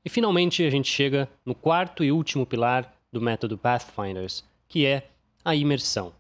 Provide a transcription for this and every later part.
E finalmente a gente chega no quarto e último pilar do método Pathfinders, que é a imersão.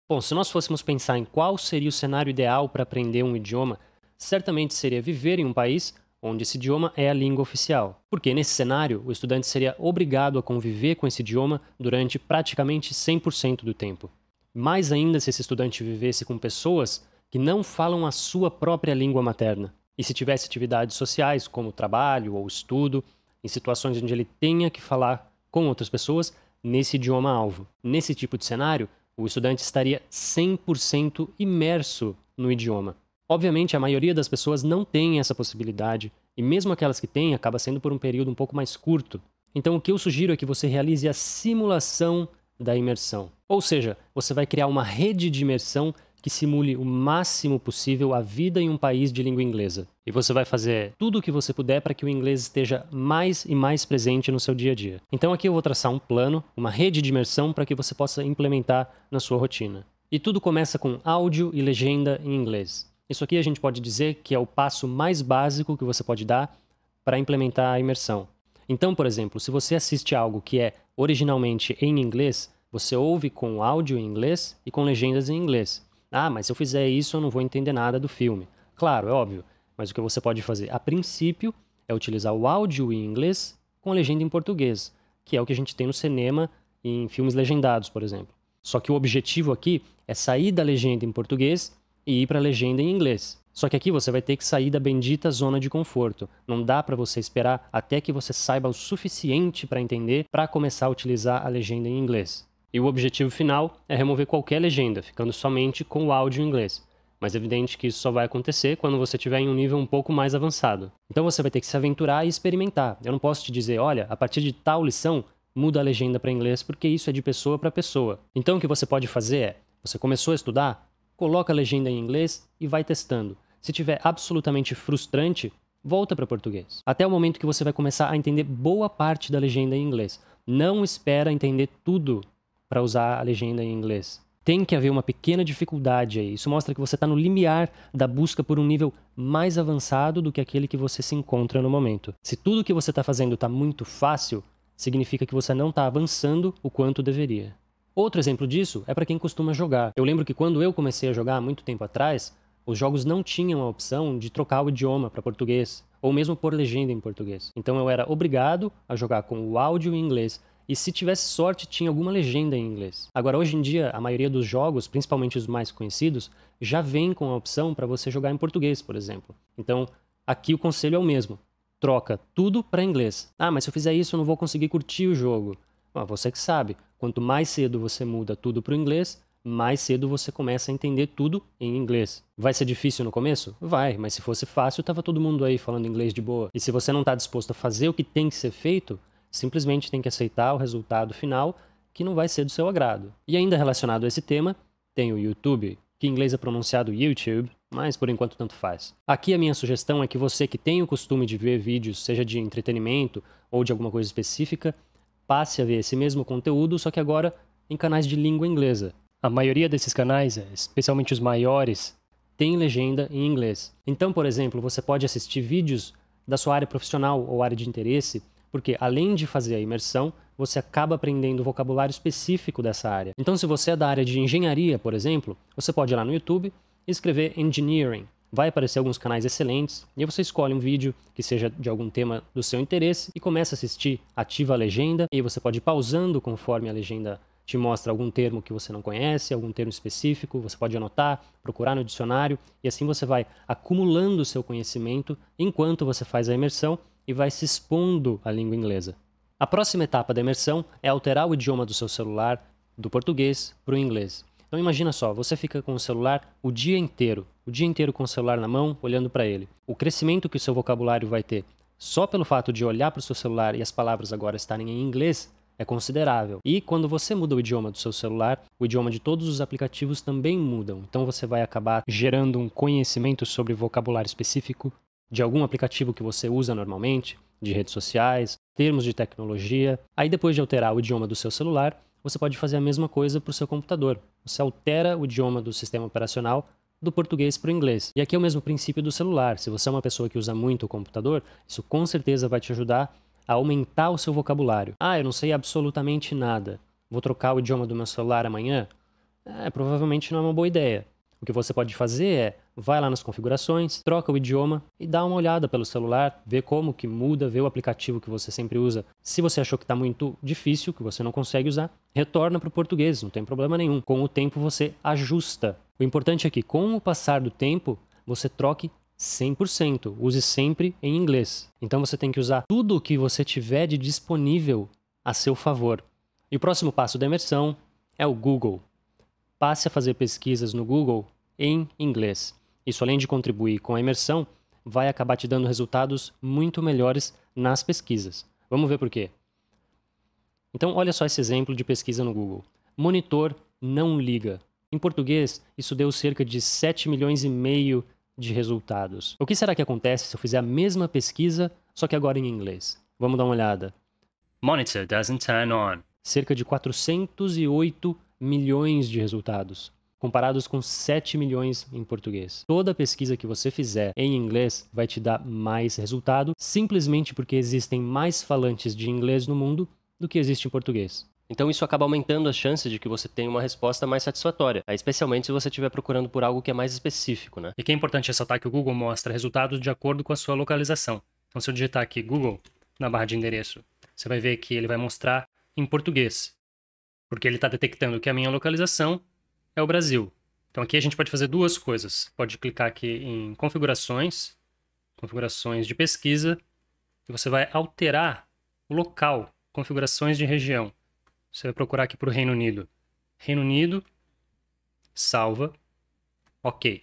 Bom, se nós fôssemos pensar em qual seria o cenário ideal para aprender um idioma, certamente seria viver em um país onde esse idioma é a língua oficial. Porque nesse cenário, o estudante seria obrigado a conviver com esse idioma durante praticamente 100% do tempo. Mais ainda se esse estudante vivesse com pessoas que não falam a sua própria língua materna. E se tivesse atividades sociais, como trabalho ou estudo, em situações onde ele tenha que falar com outras pessoas nesse idioma-alvo. Nesse tipo de cenário, o estudante estaria 100% imerso no idioma. Obviamente, a maioria das pessoas não tem essa possibilidade, e mesmo aquelas que têm, acaba sendo por um período um pouco mais curto. Então, o que eu sugiro é que você realize a simulação da imersão. Ou seja, você vai criar uma rede de imersão que simule o máximo possível a vida em um país de língua inglesa. E você vai fazer tudo o que você puder para que o inglês esteja mais e mais presente no seu dia a dia. Então aqui eu vou traçar um plano, uma rede de imersão para que você possa implementar na sua rotina. E tudo começa com áudio e legenda em inglês. Isso aqui a gente pode dizer que é o passo mais básico que você pode dar para implementar a imersão. Então, por exemplo, se você assiste algo que é originalmente em inglês, você ouve com áudio em inglês e com legendas em inglês. Ah, mas se eu fizer isso eu não vou entender nada do filme. Claro, é óbvio, mas o que você pode fazer a princípio é utilizar o áudio em inglês com legenda em português, que é o que a gente tem no cinema em filmes legendados, por exemplo. Só que o objetivo aqui é sair da legenda em português e ir para a legenda em inglês. Só que aqui você vai ter que sair da bendita zona de conforto. Não dá para você esperar até que você saiba o suficiente para entender para começar a utilizar a legenda em inglês. E o objetivo final é remover qualquer legenda, ficando somente com o áudio em inglês. Mas é evidente que isso só vai acontecer quando você estiver em um nível um pouco mais avançado. Então você vai ter que se aventurar e experimentar. Eu não posso te dizer, olha, a partir de tal lição, muda a legenda para inglês, porque isso é de pessoa para pessoa. Então o que você pode fazer é, você começou a estudar, coloca a legenda em inglês e vai testando. Se tiver absolutamente frustrante, volta para português. Até o momento que você vai começar a entender boa parte da legenda em inglês. Não espera entender tudo para usar a legenda em inglês. Tem que haver uma pequena dificuldade aí. Isso mostra que você está no limiar da busca por um nível mais avançado do que aquele que você se encontra no momento. Se tudo que você está fazendo está muito fácil, significa que você não está avançando o quanto deveria. Outro exemplo disso é para quem costuma jogar. Eu lembro que quando eu comecei a jogar há muito tempo atrás, os jogos não tinham a opção de trocar o idioma para português, ou mesmo pôr legenda em português. Então eu era obrigado a jogar com o áudio em inglês. E se tivesse sorte, tinha alguma legenda em inglês. Agora, hoje em dia, a maioria dos jogos, principalmente os mais conhecidos, já vem com a opção para você jogar em português, por exemplo. Então, aqui o conselho é o mesmo. Troca tudo para inglês. Ah, mas se eu fizer isso, eu não vou conseguir curtir o jogo. Você que sabe. Quanto mais cedo você muda tudo para o inglês, mais cedo você começa a entender tudo em inglês. Vai ser difícil no começo? Vai, mas se fosse fácil, tava todo mundo aí falando inglês de boa. E se você não está disposto a fazer o que tem que ser feito, simplesmente tem que aceitar o resultado final, que não vai ser do seu agrado. E ainda relacionado a esse tema, tem o YouTube, que em inglês é pronunciado YouTube, mas por enquanto tanto faz. Aqui a minha sugestão é que você que tem o costume de ver vídeos, seja de entretenimento ou de alguma coisa específica, passe a ver esse mesmo conteúdo, só que agora em canais de língua inglesa. A maioria desses canais, especialmente os maiores, tem legenda em inglês. Então, por exemplo, você pode assistir vídeos da sua área profissional ou área de interesse, porque além de fazer a imersão, você acaba aprendendo vocabulário específico dessa área. Então, se você é da área de engenharia, por exemplo, você pode ir lá no YouTube e escrever Engineering. Vai aparecer alguns canais excelentes, e aí você escolhe um vídeo que seja de algum tema do seu interesse e começa a assistir, ativa a legenda, e aí você pode ir pausando conforme a legenda te mostra algum termo que você não conhece, algum termo específico, você pode anotar, procurar no dicionário, e assim você vai acumulando o seu conhecimento enquanto você faz a imersão e vai se expondo à língua inglesa. A próxima etapa da imersão é alterar o idioma do seu celular do português para o inglês. Então imagina só, você fica com o celular o dia inteiro com o celular na mão, olhando para ele. O crescimento que o seu vocabulário vai ter só pelo fato de olhar para o seu celular e as palavras agora estarem em inglês é considerável. E quando você muda o idioma do seu celular, o idioma de todos os aplicativos também mudam. Então você vai acabar gerando um conhecimento sobre vocabulário específico de algum aplicativo que você usa normalmente, de redes sociais, termos de tecnologia. Aí depois de alterar o idioma do seu celular, você pode fazer a mesma coisa para o seu computador. Você altera o idioma do sistema operacional do português para o inglês. E aqui é o mesmo princípio do celular. Se você é uma pessoa que usa muito o computador, isso com certeza vai te ajudar a aumentar o seu vocabulário. Ah, eu não sei absolutamente nada. Vou trocar o idioma do meu celular amanhã? Provavelmente não é uma boa ideia. O que você pode fazer é, vai lá nas configurações, troca o idioma e dá uma olhada pelo celular, vê como que muda, vê o aplicativo que você sempre usa. Se você achou que está muito difícil, que você não consegue usar, retorna para o português, não tem problema nenhum. Com o tempo você ajusta. O importante é que, com o passar do tempo, você troque 100%. Use sempre em inglês. Então você tem que usar tudo o que você tiver de disponível a seu favor. E o próximo passo da imersão é o Google. Passe a fazer pesquisas no Google em inglês. Isso, além de contribuir com a imersão, vai acabar te dando resultados muito melhores nas pesquisas. Vamos ver por quê. Então, olha só esse exemplo de pesquisa no Google. Monitor não liga. Em português, isso deu cerca de 7,5 milhões de resultados. O que será que acontece se eu fizer a mesma pesquisa, só que agora em inglês? Vamos dar uma olhada. Monitor doesn't turn on. Cerca de 408 milhões de resultados, comparados com 7 milhões em português. Toda pesquisa que você fizer em inglês vai te dar mais resultado, simplesmente porque existem mais falantes de inglês no mundo do que existe em português. Então isso acaba aumentando as chances de que você tenha uma resposta mais satisfatória, especialmente se você estiver procurando por algo que é mais específico, né? E que é importante ressaltar que o Google mostra resultados de acordo com a sua localização. Então se eu digitar aqui Google na barra de endereço, você vai ver que ele vai mostrar em português, porque ele está detectando que a minha localização é o Brasil. Então aqui a gente pode fazer duas coisas. Pode clicar aqui em configurações, configurações de pesquisa, e você vai alterar o local, configurações de região. Você vai procurar aqui para o Reino Unido. Reino Unido, salva, ok.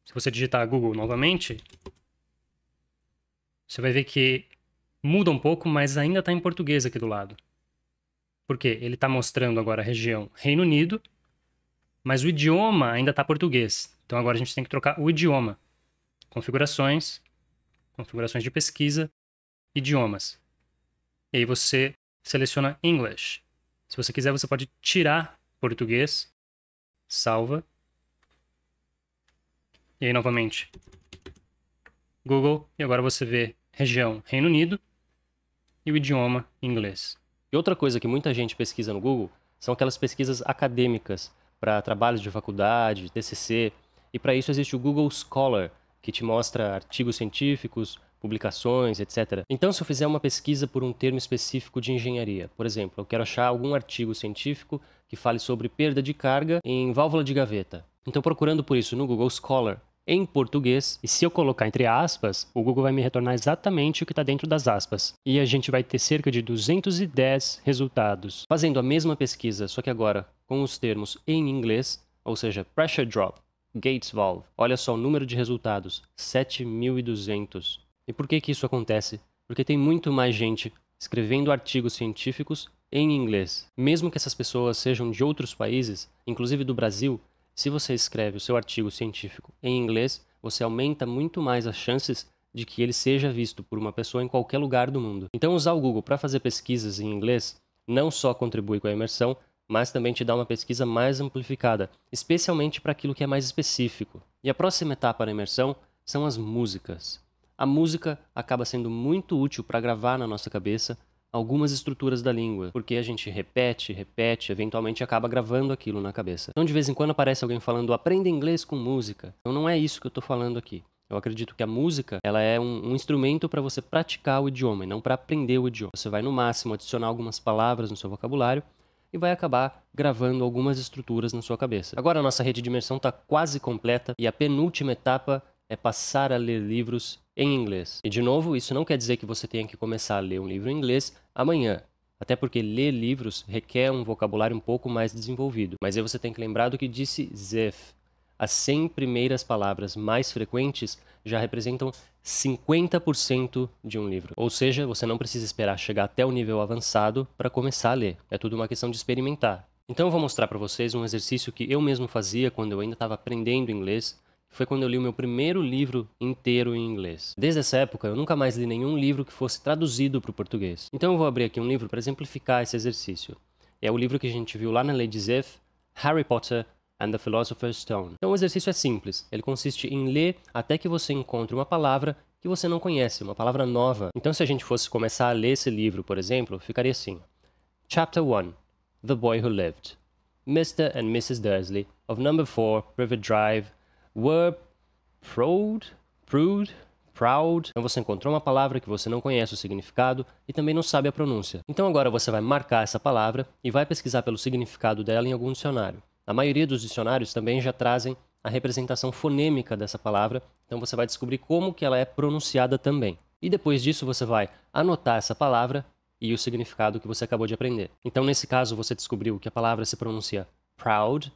Se você digitar Google novamente, você vai ver que muda um pouco, mas ainda está em português aqui do lado. Porque ele está mostrando agora a região Reino Unido, mas o idioma ainda está português. Então agora a gente tem que trocar o idioma. Configurações, configurações de pesquisa, idiomas. E aí você seleciona English. Se você quiser, você pode tirar português, salva. E aí novamente, Google, e agora você vê região Reino Unido e o idioma inglês. E outra coisa que muita gente pesquisa no Google são aquelas pesquisas acadêmicas para trabalhos de faculdade, TCC. E para isso existe o Google Scholar, que te mostra artigos científicos, publicações, etc. Então, se eu fizer uma pesquisa por um termo específico de engenharia, por exemplo, eu quero achar algum artigo científico que fale sobre perda de carga em válvula de gaveta. Então, procurando por isso no Google Scholar, em português, e se eu colocar entre aspas, o Google vai me retornar exatamente o que está dentro das aspas. E a gente vai ter cerca de 210 resultados. Fazendo a mesma pesquisa, só que agora com os termos em inglês, ou seja, pressure drop, Gates valve. Olha só o número de resultados, 7.200. E por que isso acontece? Porque tem muito mais gente escrevendo artigos científicos em inglês. Mesmo que essas pessoas sejam de outros países, inclusive do Brasil, se você escreve o seu artigo científico em inglês, você aumenta muito mais as chances de que ele seja visto por uma pessoa em qualquer lugar do mundo. Então, usar o Google para fazer pesquisas em inglês não só contribui com a imersão, mas também te dá uma pesquisa mais amplificada, especialmente para aquilo que é mais específico. E a próxima etapa da imersão são as músicas. A música acaba sendo muito útil para gravar na nossa cabeça algumas estruturas da língua, porque a gente repete, eventualmente acaba gravando aquilo na cabeça. Então, de vez em quando aparece alguém falando, aprenda inglês com música. Então, não é isso que eu estou falando aqui. Eu acredito que a música, ela é um instrumento para você praticar o idioma, e não para aprender o idioma. Você vai, no máximo, adicionar algumas palavras no seu vocabulário e vai acabar gravando algumas estruturas na sua cabeça. Agora, a nossa rede de imersão está quase completa e a penúltima etapa é passar a ler livros em inglês. E, de novo, isso não quer dizer que você tenha que começar a ler um livro em inglês amanhã. Até porque ler livros requer um vocabulário um pouco mais desenvolvido. Mas aí você tem que lembrar do que disse Zeph. As 100 primeiras palavras mais frequentes já representam 50% de um livro. Ou seja, você não precisa esperar chegar até o nível avançado para começar a ler. É tudo uma questão de experimentar. Então eu vou mostrar para vocês um exercício que eu mesmo fazia quando eu ainda estava aprendendo inglês. Foi quando eu li o meu primeiro livro inteiro em inglês. Desde essa época, eu nunca mais li nenhum livro que fosse traduzido para o português. Então eu vou abrir aqui um livro para exemplificar esse exercício. É o livro que a gente viu lá na Lady Zeph, Harry Potter and the Philosopher's Stone. Então o exercício é simples, ele consiste em ler até que você encontre uma palavra que você não conhece, uma palavra nova. Então se a gente fosse começar a ler esse livro, por exemplo, ficaria assim. Chapter 1. The Boy Who Lived. Mr. and Mrs. Dursley, of number 4, Privet Drive, were proud. Então você encontrou uma palavra que você não conhece o significado e também não sabe a pronúncia. Então agora você vai marcar essa palavra e vai pesquisar pelo significado dela em algum dicionário. A maioria dos dicionários também já trazem a representação fonêmica dessa palavra, então você vai descobrir como que ela é pronunciada também. E depois disso você vai anotar essa palavra e o significado que você acabou de aprender. Então nesse caso você descobriu que a palavra se pronuncia proud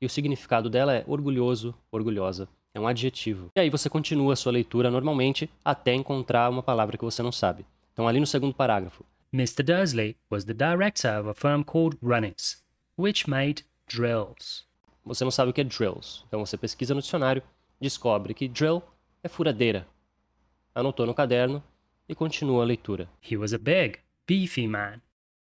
e o significado dela é orgulhoso, orgulhosa. É um adjetivo. E aí você continua a sua leitura normalmente até encontrar uma palavra que você não sabe. Então ali no segundo parágrafo. Mr. Dursley was the director of a firm called Runnings, which made drills. Você não sabe o que é drills. Então você pesquisa no dicionário, descobre que drill é furadeira. Anotou no caderno e continua a leitura. He was a big, beefy man.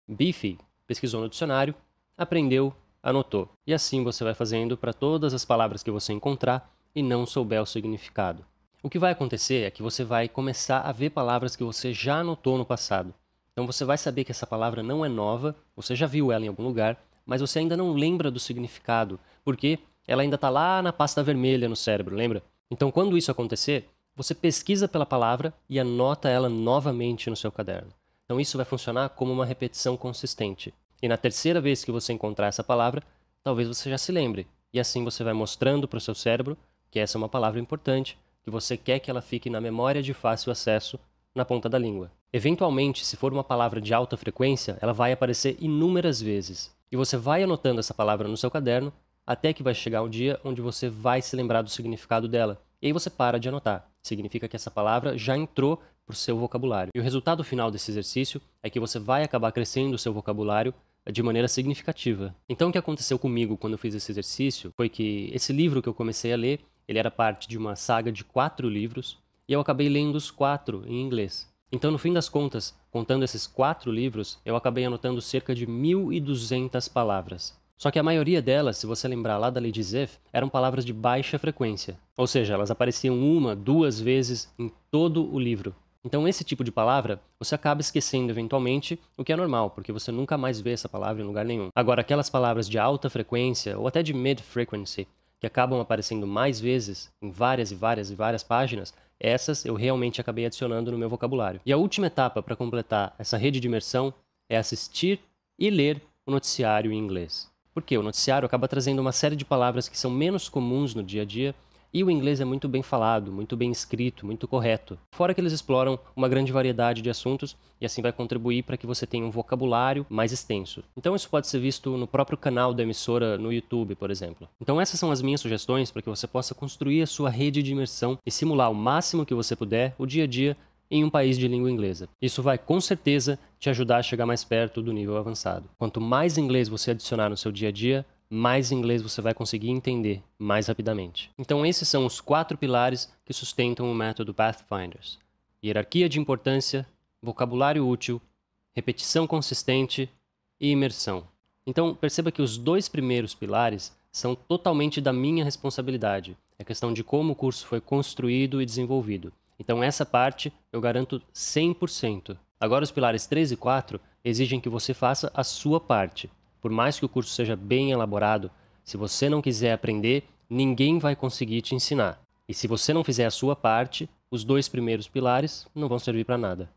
Beefy, pesquisou no dicionário, aprendeu, anotou. E assim você vai fazendo para todas as palavras que você encontrar e não souber o significado. O que vai acontecer é que você vai começar a ver palavras que você já anotou no passado. Então você vai saber que essa palavra não é nova, você já viu ela em algum lugar, mas você ainda não lembra do significado, porque ela ainda está lá na pasta vermelha no cérebro, lembra? Então quando isso acontecer, você pesquisa pela palavra e anota ela novamente no seu caderno. Então isso vai funcionar como uma repetição consistente. E na terceira vez que você encontrar essa palavra, talvez você já se lembre. E assim você vai mostrando para o seu cérebro que essa é uma palavra importante, que você quer que ela fique na memória de fácil acesso na ponta da língua. Eventualmente, se for uma palavra de alta frequência, ela vai aparecer inúmeras vezes. E você vai anotando essa palavra no seu caderno até que vai chegar um dia onde você vai se lembrar do significado dela. E aí você para de anotar. Significa que essa palavra já entrou para o seu vocabulário. E o resultado final desse exercício é que você vai acabar crescendo o seu vocabulário de maneira significativa. Então o que aconteceu comigo quando eu fiz esse exercício foi que esse livro que eu comecei a ler, ele era parte de uma saga de 4 livros e eu acabei lendo os 4 em inglês. Então no fim das contas, contando esses 4 livros, eu acabei anotando cerca de 1.200 palavras. Só que a maioria delas, se você lembrar lá da Lei de Zeph, eram palavras de baixa frequência. Ou seja, elas apareciam 1, 2 vezes em todo o livro. Então esse tipo de palavra, você acaba esquecendo eventualmente, o que é normal, porque você nunca mais vê essa palavra em lugar nenhum. Agora, aquelas palavras de alta frequência, ou até de mid-frequency, que acabam aparecendo mais vezes em várias e várias páginas, essas eu realmente acabei adicionando no meu vocabulário. E a última etapa para completar essa rede de imersão é assistir e ler o noticiário em inglês. Porque o noticiário acaba trazendo uma série de palavras que são menos comuns no dia a dia e o inglês é muito bem falado, muito bem escrito, muito correto. Fora que eles exploram uma grande variedade de assuntos e assim vai contribuir para que você tenha um vocabulário mais extenso. Então isso pode ser visto no próprio canal da emissora no YouTube, por exemplo. Então essas são as minhas sugestões para que você possa construir a sua rede de imersão e simular o máximo que você puder o dia a dia em um país de língua inglesa. Isso vai com certeza te ajudar a chegar mais perto do nível avançado. Quanto mais inglês você adicionar no seu dia a dia, mais inglês você vai conseguir entender mais rapidamente. Então esses são os 4 pilares que sustentam o método Pathfinders: hierarquia de importância, vocabulário útil, repetição consistente e imersão. Então perceba que os 2 primeiros pilares são totalmente da minha responsabilidade. É questão de como o curso foi construído e desenvolvido. Então essa parte eu garanto 100%. Agora os pilares 3 e 4 exigem que você faça a sua parte. Por mais que o curso seja bem elaborado, se você não quiser aprender, ninguém vai conseguir te ensinar. E se você não fizer a sua parte, os 2 primeiros pilares não vão servir para nada.